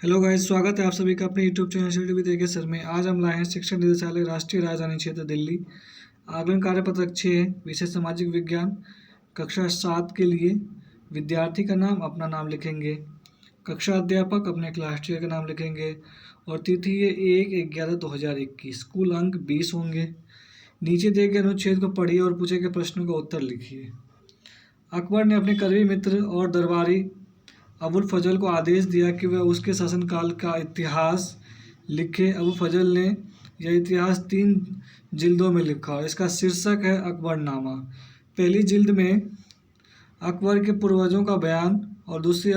Hello guys, स्वागत है आप सभी का अपने YouTube channel study with AK sir में। आज हम लाए हैं शिक्षा निदेशालय, राष्ट्रीय राजधानी क्षेत्र दिल्ली, आकलन कार्यपत्रक 6, विषय सामाजिक विज्ञान, कक्षा 7 के लिए। विद्यार्थी का नाम, अपना नाम लिखेंगे। कक्षा अध्यापक अपने क्लास टीचर का नाम लिखेंगे और तिथि है 1/11/2021। कुल अंक 20 होंगे। नीचे दिए गए अनुच्छेद को पढ़िए और पूछे गए प्रश्नों का उत्तर लिखिए। अकबर ने अपने करीबी मित्र और दरबारी अबुल फजल को आदेश दिया कि वह उसके शासनकाल का इतिहास लिखे। अबू फजल ने यह इतिहास 3 जिल्दों में लिखा और इसका शीर्षक है अकबरनामा। पहली जिल्द में अकबर के पूर्वजों का बयान और दूसरी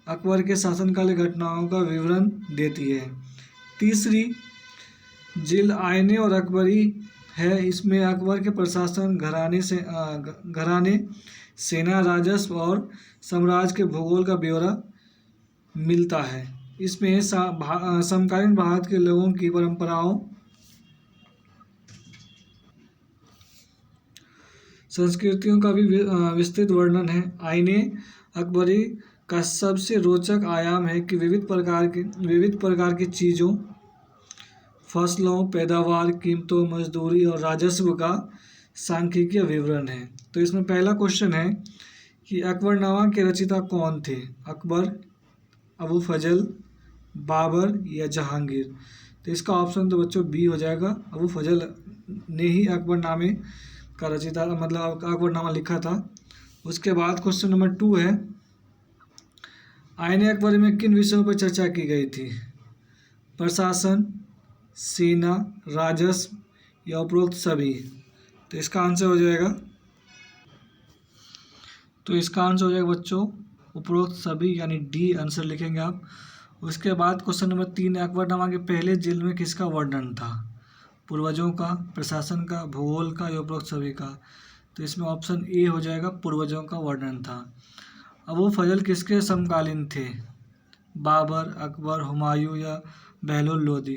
अकबर के शासनकाल की घटनाओं का विवरण देती है। तीसरी जिल्द आईने और अकबरी है। इसमें अकबर के प्रशासन, घराने, सेना, राजस्व और साम्राज्य के भूगोल का ब्यौरा मिलता है। इसमें समकालीन भारत के लोगों की परंपराओं, संस्कृतियों का भी विस्तृत वर्णन है। आईने अकबरी का सबसे रोचक आयाम है कि विविध प्रकार की चीज़ों, फसलों, पैदावार, कीमतों, मजदूरी और राजस्व का सांख्यिकीय विवरण है। तो इसमें पहला क्वेश्चन है कि अकबरनामा के रचयिता कौन थे? अकबर, अबू फजल, बाबर या जहांगीर? तो इसका ऑप्शन तो बच्चों बी हो जाएगा। अबू फजल ने ही अकबरनामे का रचयिता, मतलब अकबरनामा लिखा था। उसके बाद क्वेश्चन नंबर 2 है, आईने अकबरी में किन विषयों पर चर्चा की गई थी? प्रशासन, सेना, राजस्व या उपरोक्त सभी? तो इसका आंसर हो जाएगा बच्चों उपरोक्त सभी, यानी डी आंसर लिखेंगे आप। उसके बाद क्वेश्चन नंबर 3 है, अकबरनामा के पहले जिल्द में किसका वर्णन था? पूर्वजों का, प्रशासन का, भूगोल का या उपरोक्त सभी का? तो इसमें ऑप्शन ए हो जाएगा, पूर्वजों का वर्णन था। अबू फजल किसके समकालीन थे? बाबर, अकबर, हुमायूं या बहलोल लोदी?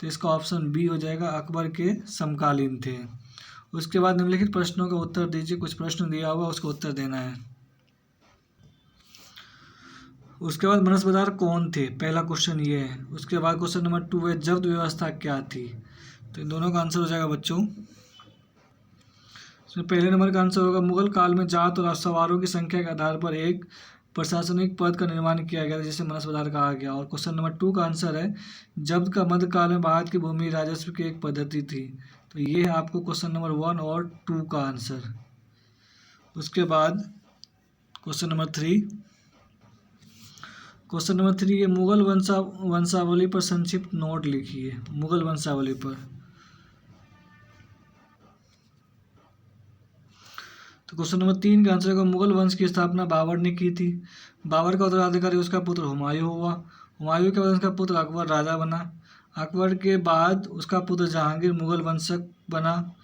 तो इसका ऑप्शन बी हो जाएगा, अकबर के समकालीन थे। उसके बाद निम्नलिखित प्रश्नों का उत्तर दीजिए। कुछ प्रश्न दिया हुआ, उसका उत्तर देना है। उसके बाद बनस्पतिवाद कौन थे? पहला क्वेश्चन ये है। उसके बाद क्वेश्चन नंबर 2 है, जब्त व्यवस्था क्या थी? तो इन दोनों का आंसर हो जाएगा बच्चों। इसमें पहले नंबर का आंसर होगा, मुगल काल में जात और सवारों की संख्या के आधार पर एक प्रशासनिक पद का निर्माण किया गया था, जिसे बनस्पतिवाद कहा गया। और क्वेश्चन नंबर 2 का आंसर है, जब्त का मध्यकाल में भारत की भूमि राजस्व की एक पद्धति थी। तो ये है आपको क्वेश्चन नंबर 1 और 2 का आंसर। उसके बाद क्वेश्चन नंबर 3 ये मुगल वंशावली पर संक्षिप्त नोट लिखिए। मुगल वंशावली पर। तो क्वेश्चन नंबर 3 का आंसर होगा, मुगल वंश की स्थापना बाबर ने की थी। बाबर का उत्तराधिकारी उसका पुत्र हुमायूं हुआ। हुमायूं के बाद उसका पुत्र अकबर राजा बना। अकबर के बाद उसका पुत्र जहांगीर मुगल वंशक बना।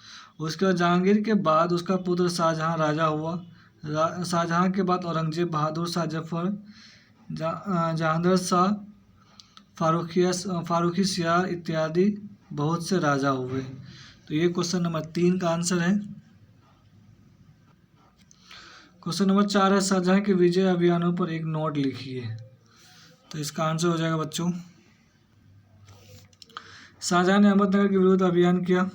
उसके बाद जहांगीर के बाद उसका पुत्र शाहजहां राजा हुआ। शाहजहां के बाद औरंगजेब, बहादुर शाह जफर, जहांगीर शाह, फारूकी सियार इत्यादि बहुत से राजा हुए। तो ये क्वेश्चन नंबर 3 का आंसर है। क्वेश्चन नंबर 4 है, शाहजहां के विजय अभियानों पर एक नोट लिखिए। तो इसका आंसर हो जाएगा बच्चों, शाहजहां ने अहमदनगर के विरुद्ध अभियान किया,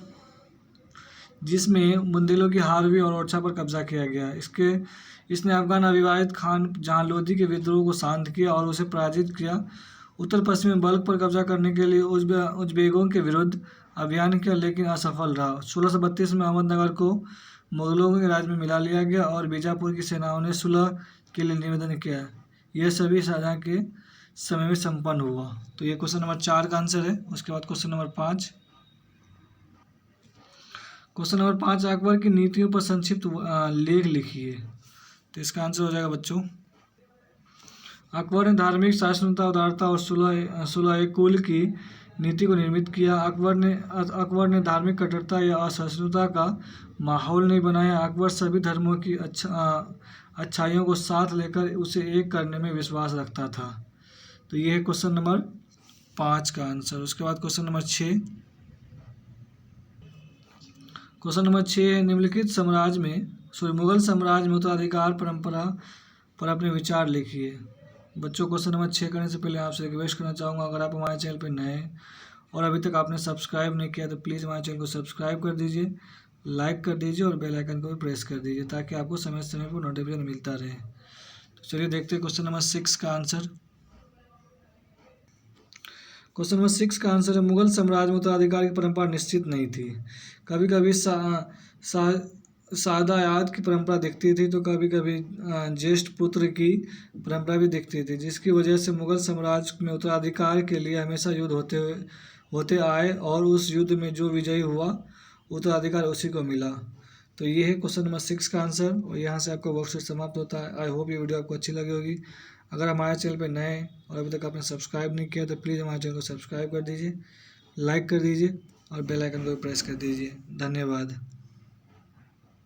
जिसमें बुंदेलों की हारवी और ओरछा पर कब्जा किया गया। इसने अफगान अविवाहित खान जहां लोधी के विद्रोह को शांत किया और उसे पराजित किया। उत्तर पश्चिम में बल्ख पर कब्जा करने के लिए उज़्बेकों के विरुद्ध अभियान किया, लेकिन असफल रहा। 1632 में अहमदनगर को मुगलों के राज में मिला लिया गया और बीजापुर की सेनाओं ने सुलह के लिए निवेदन किया। यह सभी शाहजहां के समय में संपन्न हुआ। तो ये क्वेश्चन नंबर 4 का आंसर है। उसके बाद क्वेश्चन नंबर 5 अकबर की नीतियों पर संक्षिप्त लेख लिखिए। तो इसका आंसर हो जाएगा बच्चों, अकबर ने धार्मिक सहिष्णुता, उदारता और सुलह कुल की नीति को निर्मित किया। अकबर ने धार्मिक कट्टरता या असहिष्णुता का माहौल नहीं बनाया। अकबर सभी धर्मों की अच्छाइयों को साथ लेकर उसे एक करने में विश्वास रखता था। तो ये है क्वेश्चन नंबर 5 का आंसर। उसके बाद क्वेश्चन नंबर 6 है, निम्नलिखित मुगल साम्राज्य में उत्तराधिकार परंपरा पर अपने विचार लिखिए। बच्चों, क्वेश्चन नंबर 6 करने से पहले आपसे रिक्वेस्ट करना चाहूँगा, अगर आप हमारे चैनल पर नए हैं और अभी तक आपने सब्सक्राइब नहीं किया तो प्लीज़ हमारे चैनल को सब्सक्राइब कर दीजिए, लाइक कर दीजिए और बेल आइकन को भी प्रेस कर दीजिए ताकि आपको समय समय पर नोटिफिकेशन मिलता रहे। तो चलिए देखते हैं क्वेश्चन नंबर 6 का आंसर। क्वेश्चन नंबर 6 का आंसर है, मुगल साम्राज्य में उत्तराधिकार की परंपरा निश्चित नहीं थी। कभी कभी सादायात की परंपरा दिखती थी तो कभी कभी ज्येष्ठ पुत्र की परंपरा भी दिखती थी, जिसकी वजह से मुगल साम्राज्य में उत्तराधिकार के लिए हमेशा युद्ध होते आए और उस युद्ध में जो विजयी हुआ उत्तराधिकार उसी को मिला। तो ये है क्वेश्चन नंबर 6 का आंसर और यहाँ से आपका वर्कशीट समाप्त होता है। आई होप ये वीडियो आपको अच्छी लगी होगी। अगर हमारे चैनल पर नए हैं और अभी तक आपने सब्सक्राइब नहीं किया तो प्लीज़ हमारे चैनल को सब्सक्राइब कर दीजिए, लाइक कर दीजिए और बेल आइकन को प्रेस कर दीजिए। धन्यवाद।